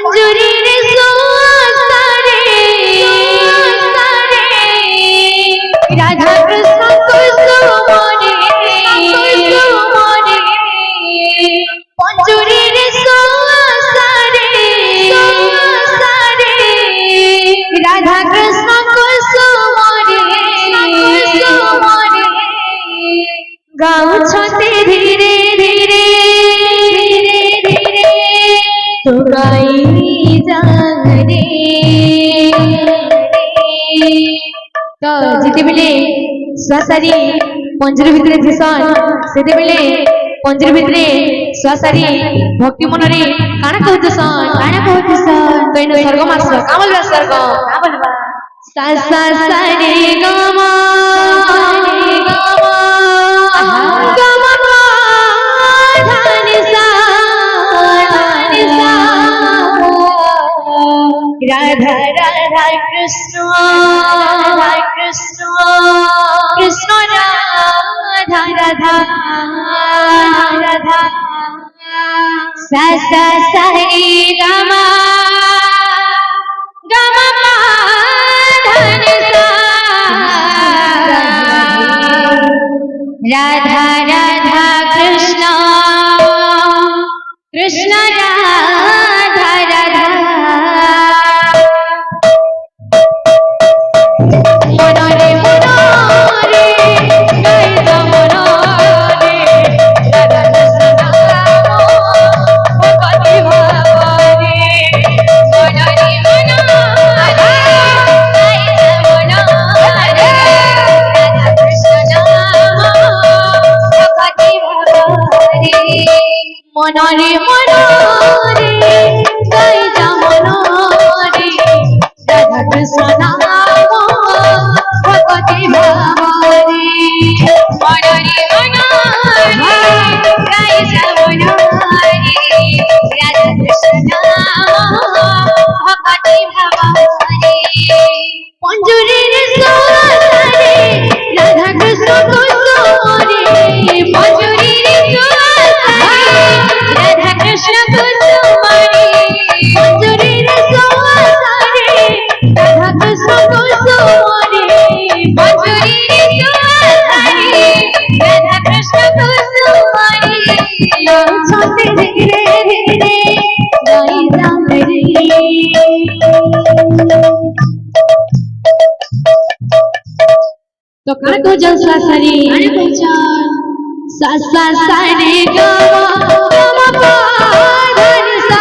মঞ্জুরির সোসারে রাধা কৃষ্ণ কুসুমরে মঞ্জুরির সোসারে রাধা কৃষ্ণ কুসুমরে গাউছতে ধীরে ধীরে তো গাই জাগরে তো যেতেবেলে শ্বাসারি পঞ্জর ভিতরে ধিসন সেতেবেলে পঞ্জর ভিতরে শ্বাসারি ভক্তি মନରେ কাଣା কହୁଛন কইনো স্বর্গ মাস কামল স্বর্গ কামলবা সা সা সা রে গ ম राधा राधा कृष्ण कृष्ण कृष्ण राधा राधा राधा सा सा सा रे गा मा पा धा नि सा राधा राधा कृष्ण कृष्ण राधा राधा मनरे मनरे गाइता मनरे राधा कृष्ण नाम भक्ति भावरे मनरे मनरे गाइता मनरे राधा कृष्ण नाम भक्ति भावरे मनरे मनरे गाइता मनरे राधा कृष्ण नाम भक्ति भावरे मनरे मनरे गाइता मनरे राधा कृष्ण नाम भक्ति भावरे মঞ্জুরির সোসারে রাধা কৃষ্ণ কুসুমরে মঞ্জুরির সোসারে রাধা কৃষ্ণ কুসুমরে মঞ্জুরির সোসারে রাধা কৃষ্ণ কুসুমরে মঞ্জুরির সোসারে রাধা কৃষ্ণ কুসুমরে নাচতে ধীরে ধীরে গাই জাগরে तो कर को जल सासरी अरे पहचान सा सा सा रे ग म पा धा नि सा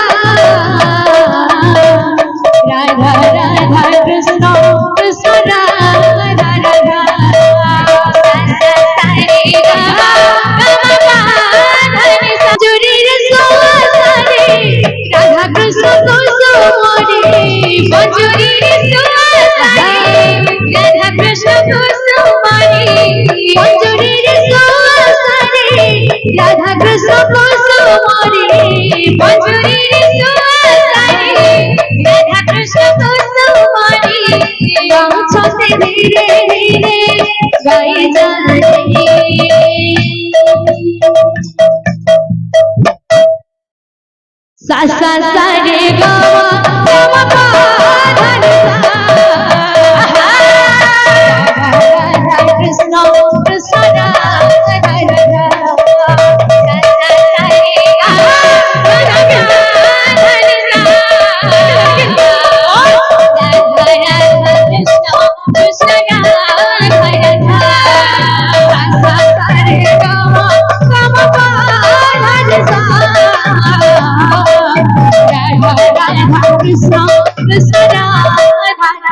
राधा राधा कृष्ण कृष्ण राधा राधा सा सा सा रे ग म पा धा नि सा जुरीर सोसारे राधा कृष्ण कुसुमरे मजुरीर सोसारे राधा कृष्ण कुसुमरे मजुरीर सोसारे राधा कृष्ण कुसुमरे मजुरीर सोसारे राधा कृष्ण कुसुमरे गाउछते धीरे धीरे गाई जाने सा सा सा रे ग म पा धा नि सा राधा कृष्ण कृष्ण राधा राधा सा सा सा रे ग म धा नि सा राधा राधा कृष्ण कृष्ण राधा राधा सा सा सा रे ग म पा धा नि सा राधा राधा कृष्ण कृष्ण राधा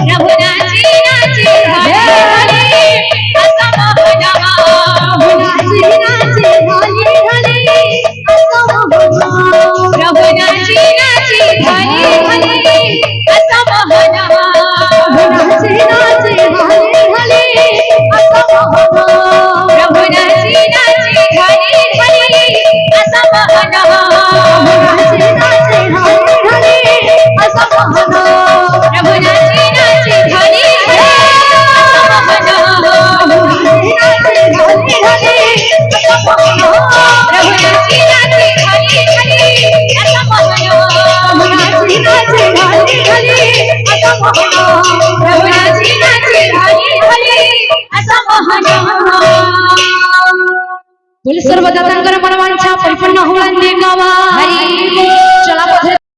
रघुनाथ प्रभुराजी नाचे हरी हरी असा महानाम बोल सर्व दातांकर मनवांच्या परिपूर्ण होऊन गावा हरी बोल